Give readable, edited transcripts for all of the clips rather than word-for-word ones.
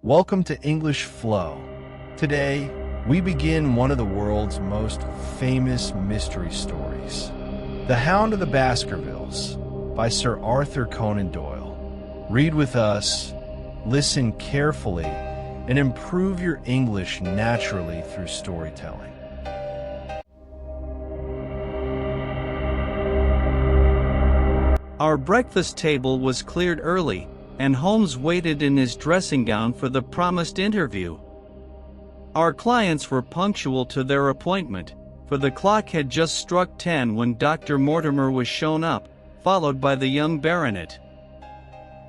Welcome to English Flow. Today, we begin one of the world's most famous mystery stories, The Hound of the Baskervilles by Sir Arthur Conan Doyle. Read with us, listen carefully, and improve your English naturally through storytelling. Our breakfast table was cleared early, and Holmes waited in his dressing gown for the promised interview. Our clients were punctual to their appointment, for the clock had just struck 10 when Dr. Mortimer was shown up, followed by the young baronet.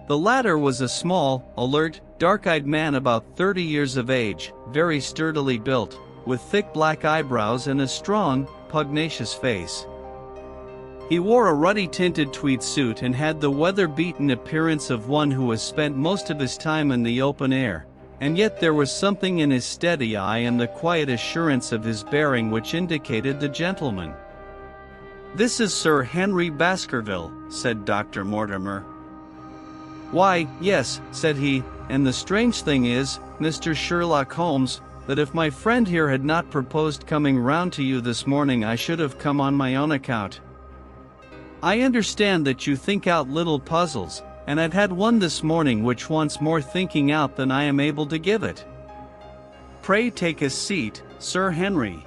The latter was a small, alert, dark-eyed man about 30 years of age, very sturdily built, with thick black eyebrows and a strong, pugnacious face. He wore a ruddy-tinted tweed suit and had the weather-beaten appearance of one who has spent most of his time in the open air, and yet there was something in his steady eye and the quiet assurance of his bearing which indicated the gentleman. "This is Sir Henry Baskerville," said Dr. Mortimer. "Why, yes," said he, "and the strange thing is, Mr. Sherlock Holmes, that if my friend here had not proposed coming round to you this morning I should have come on my own account. I understand that you think out little puzzles, and I've had one this morning which wants more thinking out than I am able to give it. Pray take a seat, Sir Henry.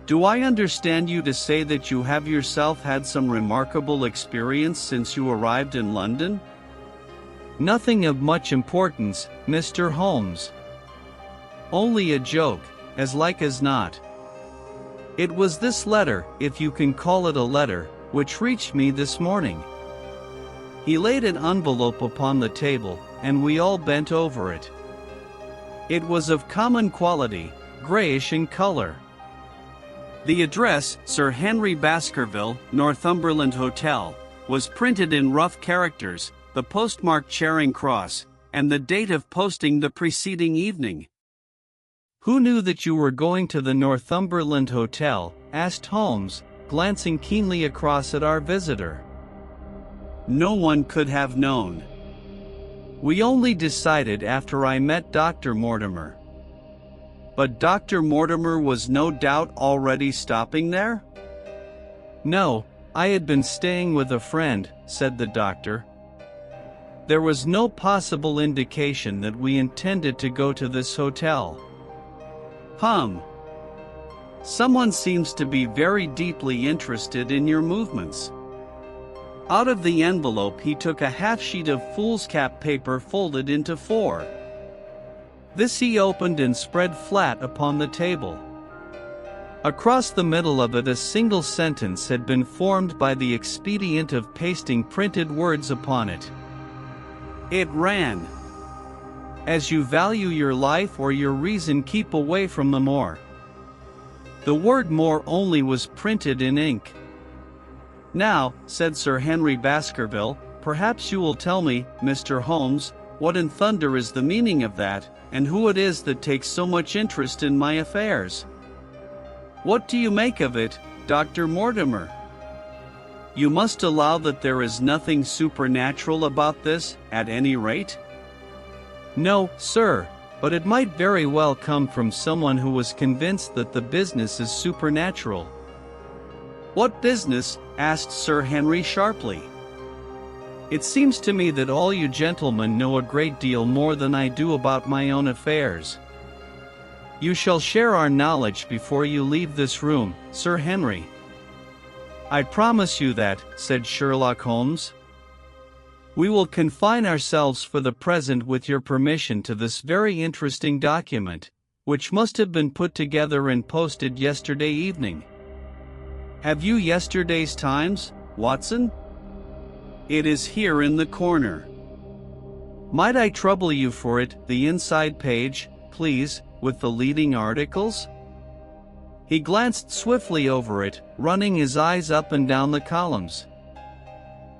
Do I understand you to say that you have yourself had some remarkable experience since you arrived in London?" "Nothing of much importance, Mr. Holmes. Only a joke, as like as not. It was this letter, if you can call it a letter, which reached me this morning." He laid an envelope upon the table, and we all bent over it. It was of common quality, grayish in color. The address, Sir Henry Baskerville, Northumberland Hotel, was printed in rough characters, the postmark Charing Cross, and the date of posting the preceding evening. "Who knew that you were going to the Northumberland Hotel?" asked Holmes, glancing keenly across at our visitor. "No one could have known. We only decided after I met Dr. Mortimer." "But Dr. Mortimer was no doubt already stopping there?" "No, I had been staying with a friend," said the doctor. "There was no possible indication that we intended to go to this hotel." "Someone seems to be very deeply interested in your movements." Out of the envelope he took a half-sheet of foolscap paper folded into 4. This he opened and spread flat upon the table. Across the middle of it a single sentence had been formed by the expedient of pasting printed words upon it. It ran, "As you value your life or your reason, keep away from the moor." The word "more" only was printed in ink. "Now," said Sir Henry Baskerville, "perhaps you will tell me, Mr. Holmes, what in thunder is the meaning of that, and who it is that takes so much interest in my affairs. What do you make of it, Dr. Mortimer? You must allow that there is nothing supernatural about this, at any rate?" "No, sir. But it might very well come from someone who was convinced that the business is supernatural." "What business?" asked Sir Henry sharply. "It seems to me that all you gentlemen know a great deal more than I do about my own affairs. You shall share our knowledge before you leave this room, Sir Henry." "I promise you that," said Sherlock Holmes. "We will confine ourselves for the present with your permission to this very interesting document, which must have been put together and posted yesterday evening. Have you yesterday's Times, Watson? It is here in the corner. Might I trouble you for it, the inside page, please, with the leading articles?" He glanced swiftly over it, running his eyes up and down the columns.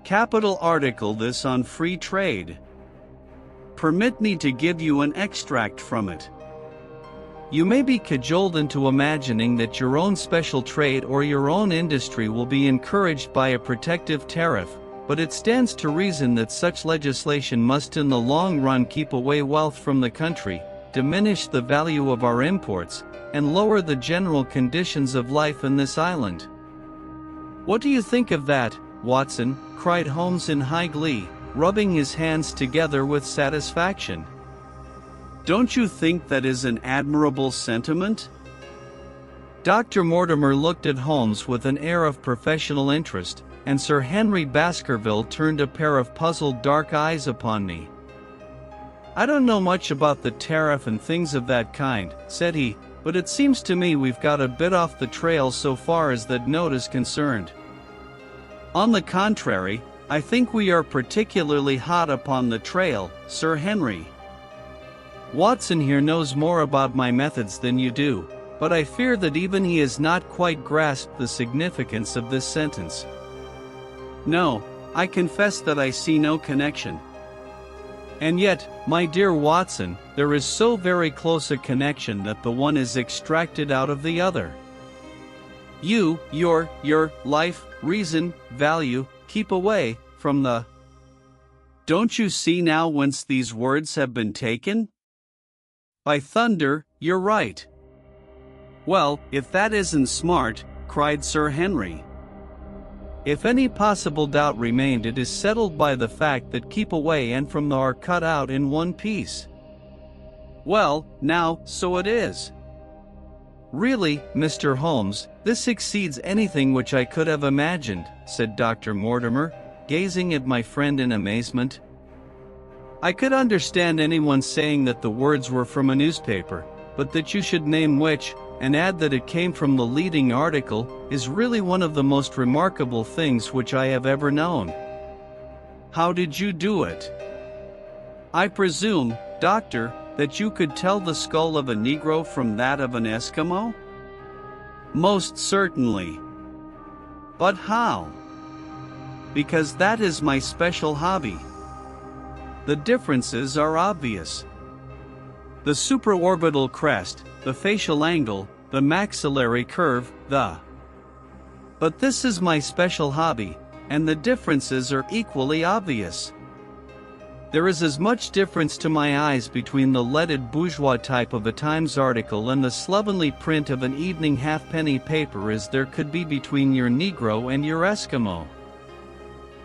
"Capital article this on free trade. Permit me to give you an extract from it. You may be cajoled into imagining that your own special trade or your own industry will be encouraged by a protective tariff, but it stands to reason that such legislation must in the long run keep away wealth from the country, diminish the value of our imports, and lower the general conditions of life in this island. What do you think of that, Watson? Cried Holmes in high glee, rubbing his hands together with satisfaction. Don't you think that is an admirable sentiment? Dr. Mortimer looked at Holmes with an air of professional interest, and Sir Henry Baskerville turned a pair of puzzled dark eyes upon me. I don't know much about the tariff and things of that kind, said he, but it seems to me we've got a bit off the trail so far as that note is concerned. On the contrary, I think we are particularly hot upon the trail, Sir Henry. Watson here knows more about my methods than you do, but I fear that even he has not quite grasped the significance of this sentence. No, I confess that I see no connection. And yet, my dear Watson, there is so very close a connection that the one is extracted out of the other. You, your life, reason, value, keep away from the... Don't you see now whence these words have been taken? By thunder, you're right. Well, if that isn't smart, cried Sir Henry. If any possible doubt remained, it is settled by the fact that keep away and from the are cut out in one piece. Well, now, so it is. Really, Mr. Holmes, this exceeds anything which I could have imagined, said Dr. Mortimer, gazing at my friend in amazement. I could understand anyone saying that the words were from a newspaper, but that you should name which, and add that it came from the leading article, is really one of the most remarkable things which I have ever known. How did you do it? I presume, Doctor, that you could tell the skull of a Negro from that of an Eskimo? Most certainly. But how? Because that is my special hobby. The differences are obvious. The supraorbital crest, the facial angle, the maxillary curve, But this is my special hobby, and the differences are equally obvious. There is as much difference to my eyes between the leaded bourgeois type of a Times article and the slovenly print of an evening halfpenny paper as there could be between your Negro and your Eskimo.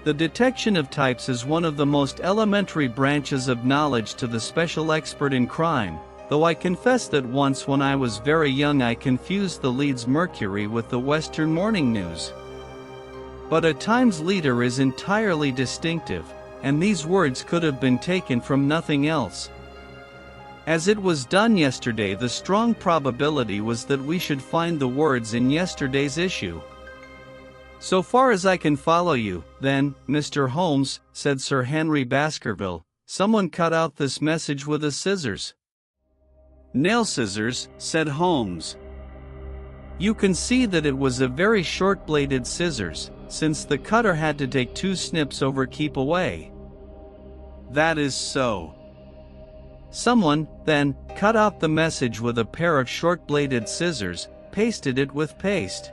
The detection of types is one of the most elementary branches of knowledge to the special expert in crime, though I confess that once when I was very young I confused the Leeds Mercury with the Western Morning News. But a Times leader is entirely distinctive, and these words could have been taken from nothing else. As it was done yesterday, the strong probability was that we should find the words in yesterday's issue. So far as I can follow you, then, Mr. Holmes, said Sir Henry Baskerville, someone cut out this message with a scissors. Nail scissors, said Holmes. You can see that it was a very short-bladed scissors, since the cutter had to take 2 snips over keep away. That is so. Someone, then, cut out the message with a pair of short-bladed scissors, pasted it with paste.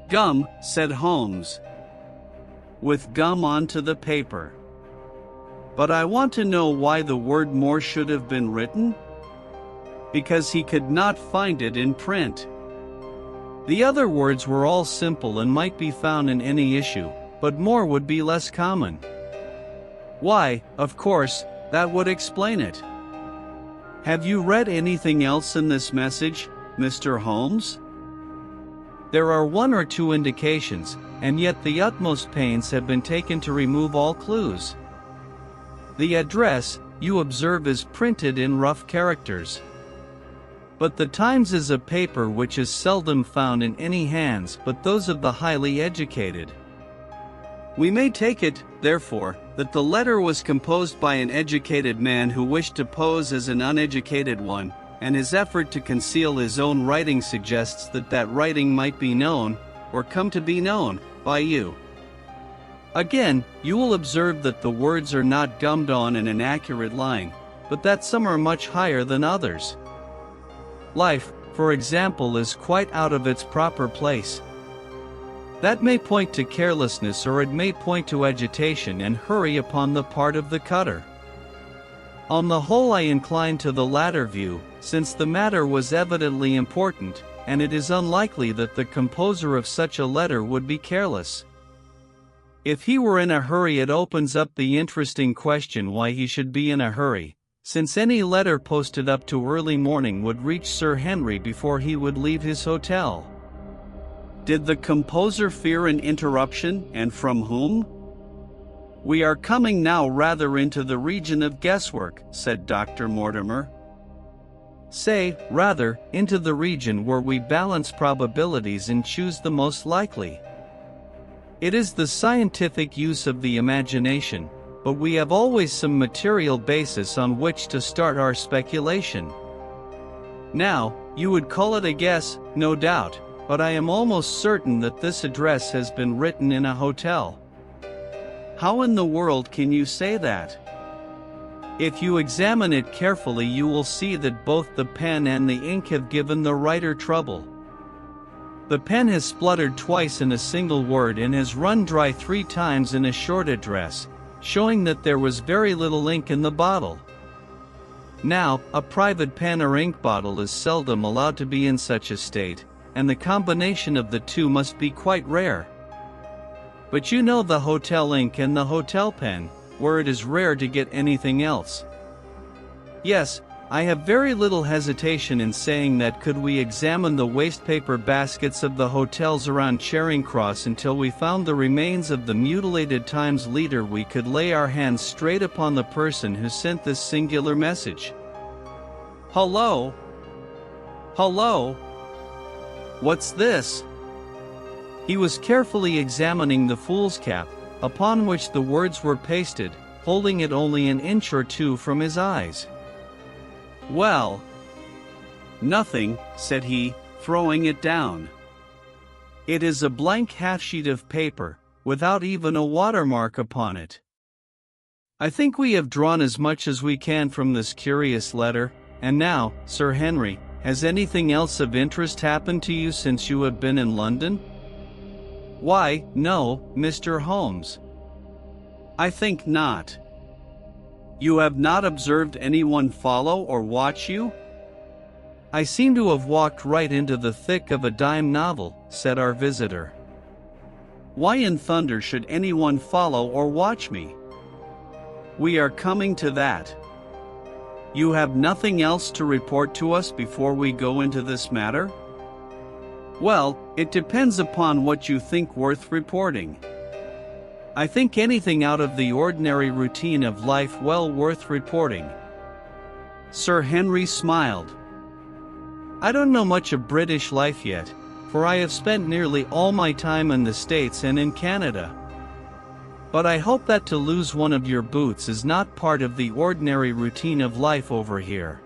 Gum, said Holmes. With gum onto the paper. But I want to know why the word more should have been written? Because he could not find it in print. The other words were all simple and might be found in any issue, but more would be less common. Why, of course, that would explain it. Have you read anything else in this message, Mr. Holmes? There are 1 or 2 indications, and yet the utmost pains have been taken to remove all clues. The address, you observe, is printed in rough characters. But the Times is a paper which is seldom found in any hands but those of the highly educated. We may take it, therefore, that the letter was composed by an educated man who wished to pose as an uneducated one, and his effort to conceal his own writing suggests that that writing might be known, or come to be known, by you. Again, you will observe that the words are not gummed on in an accurate line, but that some are much higher than others. Life, for example, is quite out of its proper place. That may point to carelessness, or it may point to agitation and hurry upon the part of the cutter. On the whole, I incline to the latter view, since the matter was evidently important, and it is unlikely that the composer of such a letter would be careless. If he were in a hurry, it opens up the interesting question why he should be in a hurry, since any letter posted up to early morning would reach Sir Henry before he would leave his hotel. Did the composer fear an interruption, and from whom? We are coming now rather into the region of guesswork, said Dr. Mortimer. Say, rather, into the region where we balance probabilities and choose the most likely. It is the scientific use of the imagination, but we have always some material basis on which to start our speculation. Now, you would call it a guess, no doubt, but I am almost certain that this address has been written in a hotel. How in the world can you say that? If you examine it carefully, you will see that both the pen and the ink have given the writer trouble. The pen has spluttered twice in a single word and has run dry 3 times in a short address, showing that there was very little ink in the bottle. Now, a private pen or ink bottle is seldom allowed to be in such a state, and the combination of the two must be quite rare. But you know the hotel ink and the hotel pen, where it is rare to get anything else. Yes, I have very little hesitation in saying that could we examine the wastepaper baskets of the hotels around Charing Cross until we found the remains of the mutilated Times leader, we could lay our hands straight upon the person who sent this singular message. Hello? Hello? What's this? He was carefully examining the fool's cap, upon which the words were pasted, holding it only an inch or 2 from his eyes. Well, nothing, said he, throwing it down. It is a blank half-sheet of paper, without even a watermark upon it. I think we have drawn as much as we can from this curious letter, and now, Sir Henry, has anything else of interest happened to you since you have been in London? Why, no, Mr. Holmes. I think not. You have not observed anyone follow or watch you? I seem to have walked right into the thick of a dime novel, said our visitor. Why in thunder should anyone follow or watch me? We are coming to that. You have nothing else to report to us before we go into this matter? Well, it depends upon what you think worth reporting. I think anything out of the ordinary routine of life well worth reporting. Sir Henry smiled. I don't know much of British life yet, for I have spent nearly all my time in the States and in Canada. But I hope that to lose one of your boots is not part of the ordinary routine of life over here.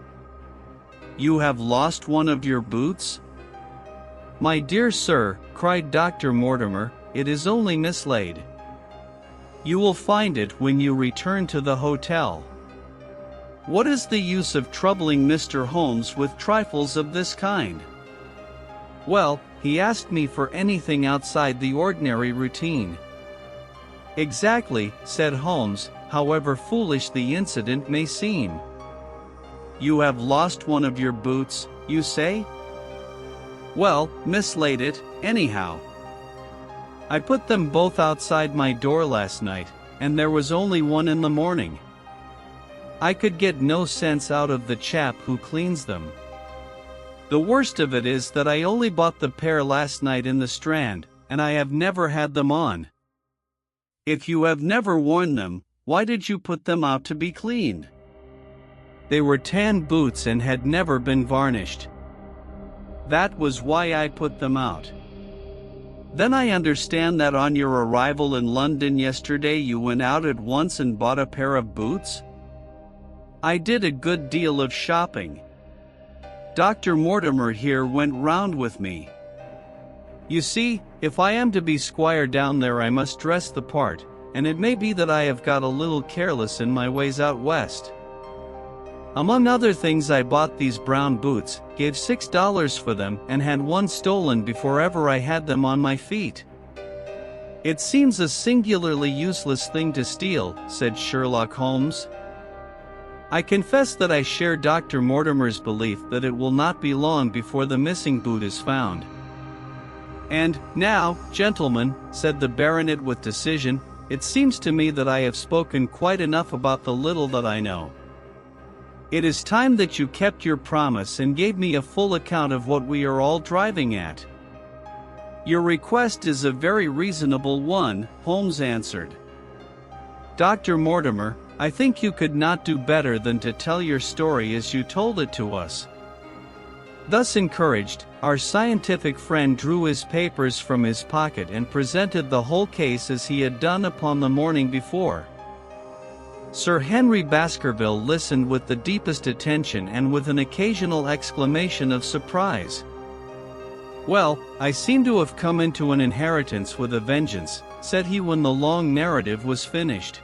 You have lost one of your boots? My dear sir, cried Dr. Mortimer, it is only mislaid. You will find it when you return to the hotel. What is the use of troubling Mr. Holmes with trifles of this kind? Well, he asked me for anything outside the ordinary routine. Exactly, said Holmes, however foolish the incident may seem. You have lost one of your boots, you say? Well, mislaid it, anyhow. I put them both outside my door last night, and there was only one in the morning. I could get no sense out of the chap who cleans them. The worst of it is that I only bought the pair last night in the Strand, and I have never had them on. If you have never worn them, why did you put them out to be cleaned? They were tan boots and had never been varnished. That was why I put them out. Then I understand that on your arrival in London yesterday you went out at once and bought a pair of boots? I did a good deal of shopping. Dr. Mortimer here went round with me. You see, if I am to be squire down there I must dress the part, and it may be that I have got a little careless in my ways out west. Among other things I bought these brown boots, gave $6 for them, and had one stolen before ever I had them on my feet. "It seems a singularly useless thing to steal," said Sherlock Holmes. "I confess that I share Dr. Mortimer's belief that it will not be long before the missing boot is found." "And now, gentlemen," said the baronet with decision, "it seems to me that I have spoken quite enough about the little that I know. It is time that you kept your promise and gave me a full account of what we are all driving at." "Your request is a very reasonable one," Holmes answered. "Dr. Mortimer, I think you could not do better than to tell your story as you told it to us." Thus encouraged, our scientific friend drew his papers from his pocket and presented the whole case as he had done upon the morning before. Sir Henry Baskerville listened with the deepest attention and with an occasional exclamation of surprise. "Well, I seem to have come into an inheritance with a vengeance," said he when the long narrative was finished.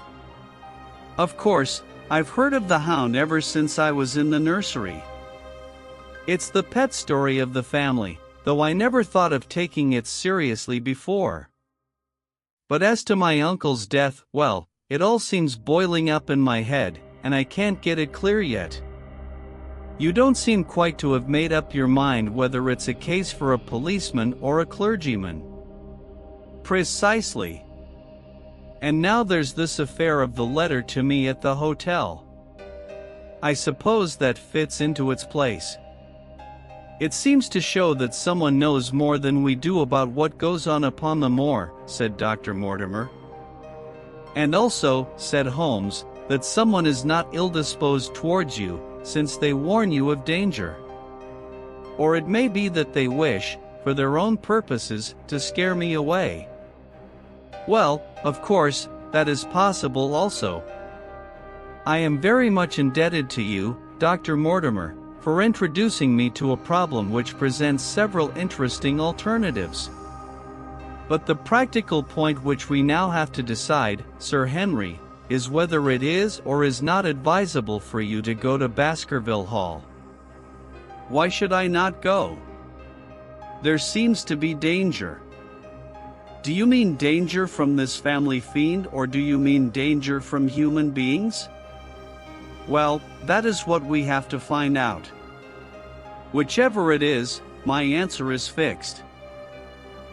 "Of course, I've heard of the Hound ever since I was in the nursery. It's the pet story of the family, though I never thought of taking it seriously before. But as to my uncle's death, well, it all seems boiling up in my head, and I can't get it clear yet." "You don't seem quite to have made up your mind whether it's a case for a policeman or a clergyman." "Precisely. And now there's this affair of the letter to me at the hotel. I suppose that fits into its place. It seems to show that someone knows more than we do about what goes on upon the moor," said Dr. Mortimer. "And also," said Holmes, "that someone is not ill-disposed towards you, since they warn you of danger. Or it may be that they wish, for their own purposes, to scare me away." "Well, of course, that is possible also. I am very much indebted to you, Dr. Mortimer, for introducing me to a problem which presents several interesting alternatives. But the practical point which we now have to decide, Sir Henry, is whether it is or is not advisable for you to go to Baskerville Hall." "Why should I not go? There seems to be danger." "Do you mean danger from this family fiend, or do you mean danger from human beings?" "Well, that is what we have to find out. Whichever it is, my answer is fixed.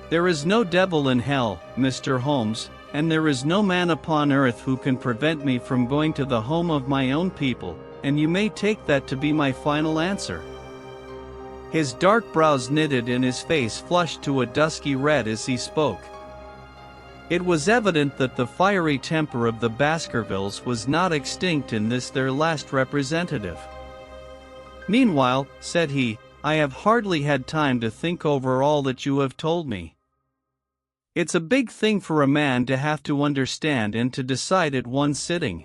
There is no devil in hell, Mr. Holmes, and there is no man upon earth who can prevent me from going to the home of my own people, and you may take that to be my final answer." His dark brows knitted and his face flushed to a dusky red as he spoke. It was evident that the fiery temper of the Baskervilles was not extinct in this their last representative. "Meanwhile," said he, "I have hardly had time to think over all that you have told me. It's a big thing for a man to have to understand and to decide at one sitting.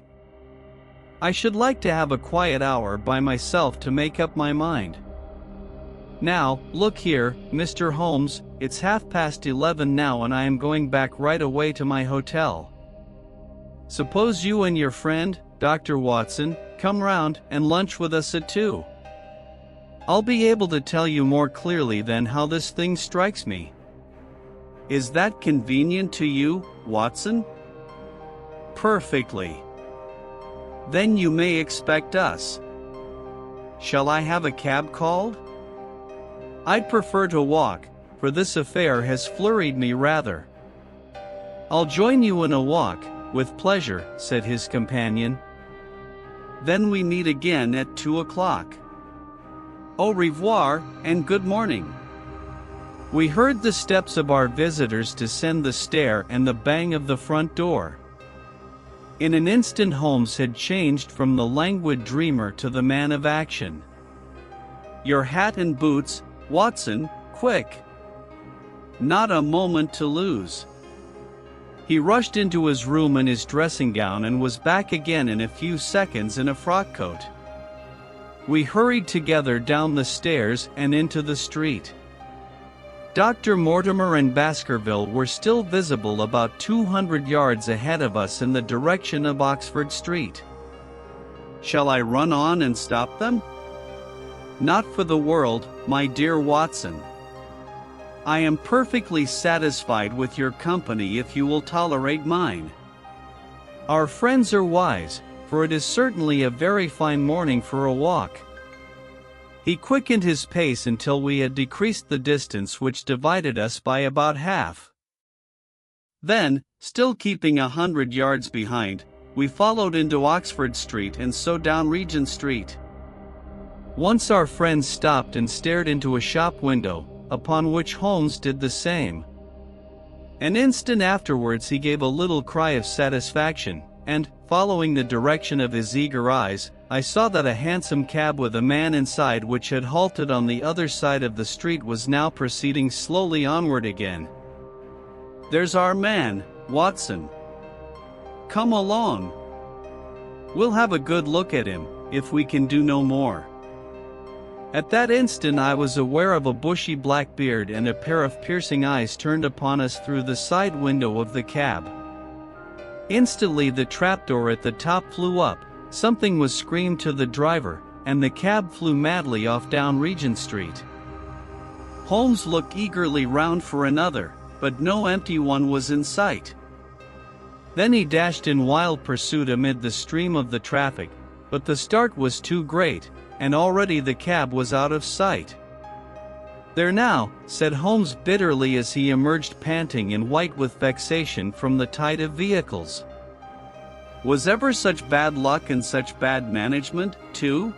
I should like to have a quiet hour by myself to make up my mind. Now, look here, Mr. Holmes, it's 11:30 now and I am going back right away to my hotel. Suppose you and your friend, Dr. Watson, come round and lunch with us at 2. I'll be able to tell you more clearly then how this thing strikes me. Is that convenient to you, Watson?" "Perfectly. Then you may expect us. Shall I have a cab called?" "I'd prefer to walk, for this affair has flurried me rather." "I'll join you in a walk, with pleasure," said his companion. "Then we meet again at 2 o'clock. Au revoir, and good morning." We heard the steps of our visitors descend the stair and the bang of the front door. In an instant Holmes had changed from the languid dreamer to the man of action. "Your hat and boots, Watson, quick! Not a moment to lose." He rushed into his room in his dressing gown and was back again in a few seconds in a frock coat. We hurried together down the stairs and into the street. Dr. Mortimer and Baskerville were still visible about 200 yards ahead of us in the direction of Oxford Street. "Shall I run on and stop them?" "Not for the world, my dear Watson. I am perfectly satisfied with your company if you will tolerate mine. Our friends are wise, for it is certainly a very fine morning for a walk." He quickened his pace until we had decreased the distance which divided us by about half. Then, still keeping 100 yards behind, we followed into Oxford Street and so down Regent Street. Once our friends stopped and stared into a shop window, upon which Holmes did the same. An instant afterwards he gave a little cry of satisfaction, and, following the direction of his eager eyes, I saw that a hansom cab with a man inside which had halted on the other side of the street was now proceeding slowly onward again. "There's our man, Watson. Come along. We'll have a good look at him, if we can do no more." At that instant I was aware of a bushy black beard and a pair of piercing eyes turned upon us through the side window of the cab. Instantly the trapdoor at the top flew up, something was screamed to the driver, and the cab flew madly off down Regent Street. Holmes looked eagerly round for another, but no empty one was in sight. Then he dashed in wild pursuit amid the stream of the traffic, but the start was too great, and already the cab was out of sight. "There now," said Holmes bitterly as he emerged panting and white with vexation from the tide of vehicles. "Was ever such bad luck and such bad management, too?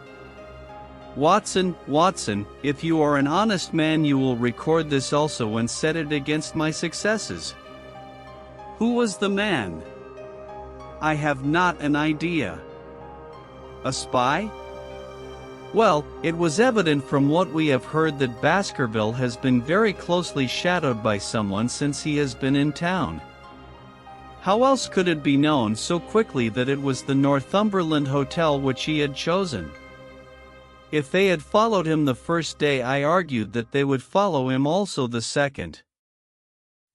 Watson, Watson, if you are an honest man you will record this also and set it against my successes. Who was the man? I have not an idea. A spy? Well, it was evident from what we have heard that Baskerville has been very closely shadowed by someone since he has been in town. How else could it be known so quickly that it was the Northumberland Hotel which he had chosen? If they had followed him the first day, I argued that they would follow him also the second.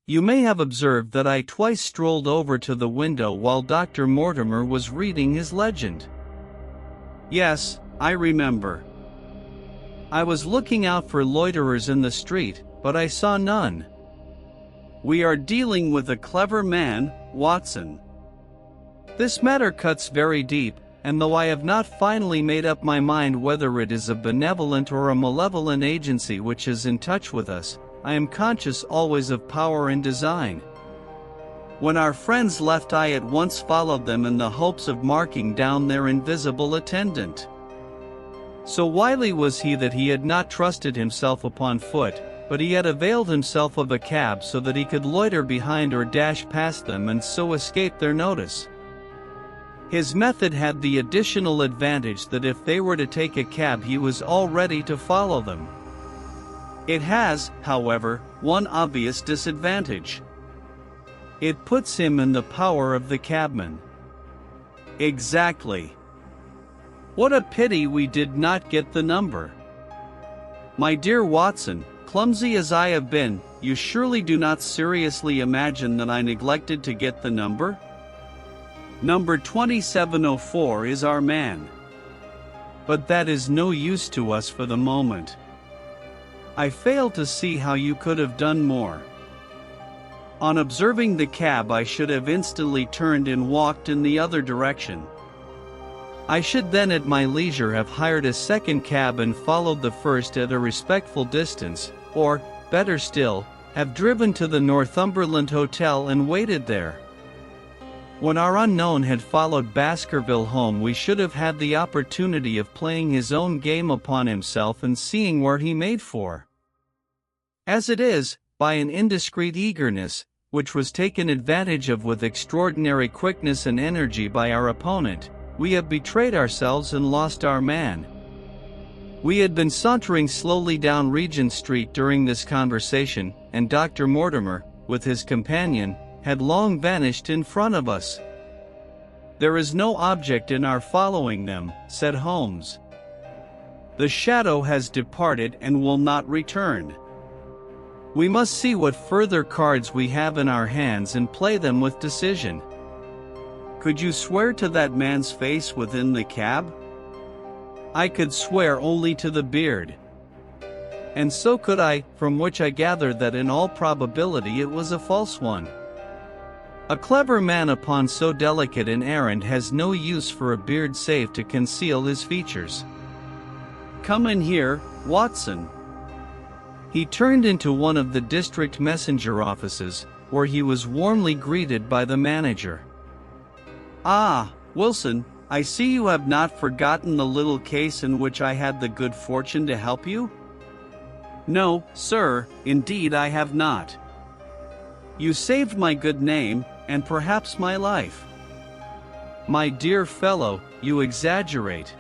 You may have observed that I twice strolled over to the window while Dr. Mortimer was reading his legend. Yes, I remember. I was looking out for loiterers in the street, but I saw none. We are dealing with a clever man, Watson. This matter cuts very deep, and though I have not finally made up my mind whether it is a benevolent or a malevolent agency which is in touch with us, I am conscious always of power and design. When our friends left, I at once followed them in the hopes of marking down their invisible attendant. So wily was he that he had not trusted himself upon foot, but he had availed himself of a cab so that he could loiter behind or dash past them and so escape their notice. His method had the additional advantage that if they were to take a cab he was all ready to follow them. It has, however, one obvious disadvantage. It puts him in the power of the cabman. Exactly. What a pity we did not get the number. My dear Watson, clumsy as I have been, you surely do not seriously imagine that I neglected to get the number? Number 2704 is our man. But that is no use to us for the moment. I fail to see how you could have done more. On observing the cab I should have instantly turned and walked in the other direction. I should then at my leisure have hired a second cab and followed the first at a respectful distance, or, better still, have driven to the Northumberland Hotel and waited there. When our unknown had followed Baskerville home we should have had the opportunity of playing his own game upon himself and seeing where he made for. As it is, by an indiscreet eagerness, which was taken advantage of with extraordinary quickness and energy by our opponent, we have betrayed ourselves and lost our man. We had been sauntering slowly down Regent Street during this conversation, and Dr. Mortimer, with his companion, had long vanished in front of us. "There is no object in our following them," said Holmes. "The shadow has departed and will not return. We must see what further cards we have in our hands and play them with decision." "Could you swear to that man's face within the cab?" "I could swear only to the beard." And so could I, from which I gathered that in all probability it was a false one. A clever man upon so delicate an errand has no use for a beard save to conceal his features. Come in here, Watson. He turned into one of the district messenger offices, where he was warmly greeted by the manager. Ah, Wilson, I see you have not forgotten the little case in which I had the good fortune to help you? No, sir, indeed I have not. You saved my good name, and perhaps my life. My dear fellow, you exaggerate.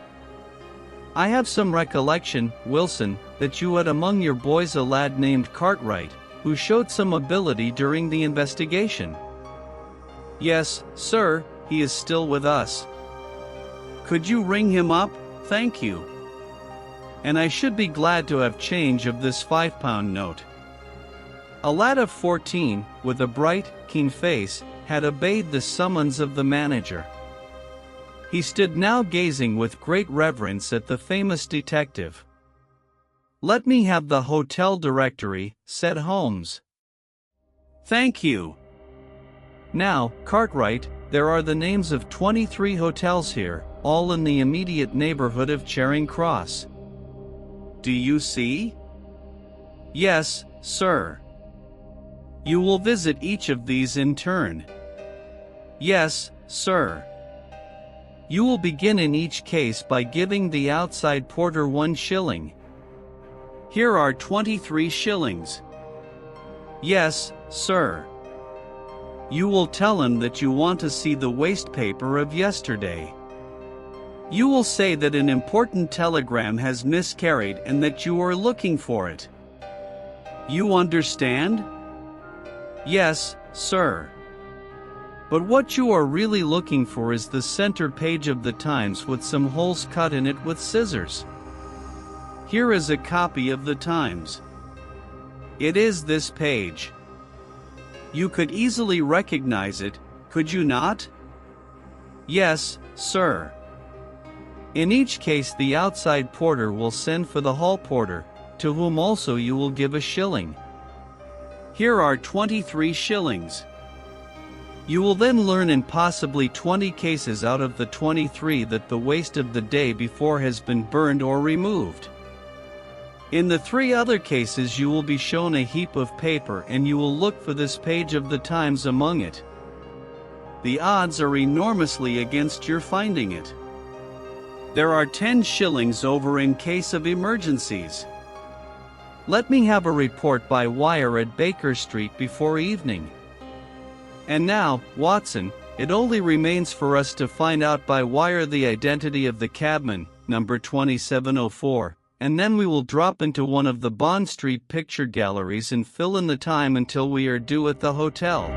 I have some recollection, Wilson, that you had among your boys a lad named Cartwright, who showed some ability during the investigation. Yes, sir, he is still with us. Could you ring him up? Thank you. And I should be glad to have change of this £5 note. A lad of 14, with a bright, keen face, had obeyed the summons of the manager. He stood now gazing with great reverence at the famous detective. Let me have the hotel directory, said Holmes. Thank you. Now, Cartwright, there are the names of 23 hotels here, all in the immediate neighborhood of Charing Cross. Do you see? Yes, sir. You will visit each of these in turn. Yes, sir. You will begin in each case by giving the outside porter 1 shilling. Here are 23 shillings. Yes, sir. You will tell him that you want to see the waste paper of yesterday. You will say that an important telegram has miscarried and that you are looking for it. You understand? Yes, sir. But what you are really looking for is the center page of the Times with some holes cut in it with scissors. Here is a copy of the Times. It is this page. You could easily recognize it, could you not? Yes, sir. In each case the outside porter will send for the hall porter, to whom also you will give a shilling. Here are 23 shillings. You will then learn in possibly 20 cases out of the 23 that the waste of the day before has been burned or removed. In the 3 other cases you will be shown a heap of paper and you will look for this page of the Times among it. The odds are enormously against your finding it. There are 10 shillings over in case of emergencies. Let me have a report by wire at Baker Street before evening. And now, Watson, it only remains for us to find out by wire the identity of the cabman, number 2704, and then we will drop into one of the Bond Street picture galleries and fill in the time until we are due at the hotel.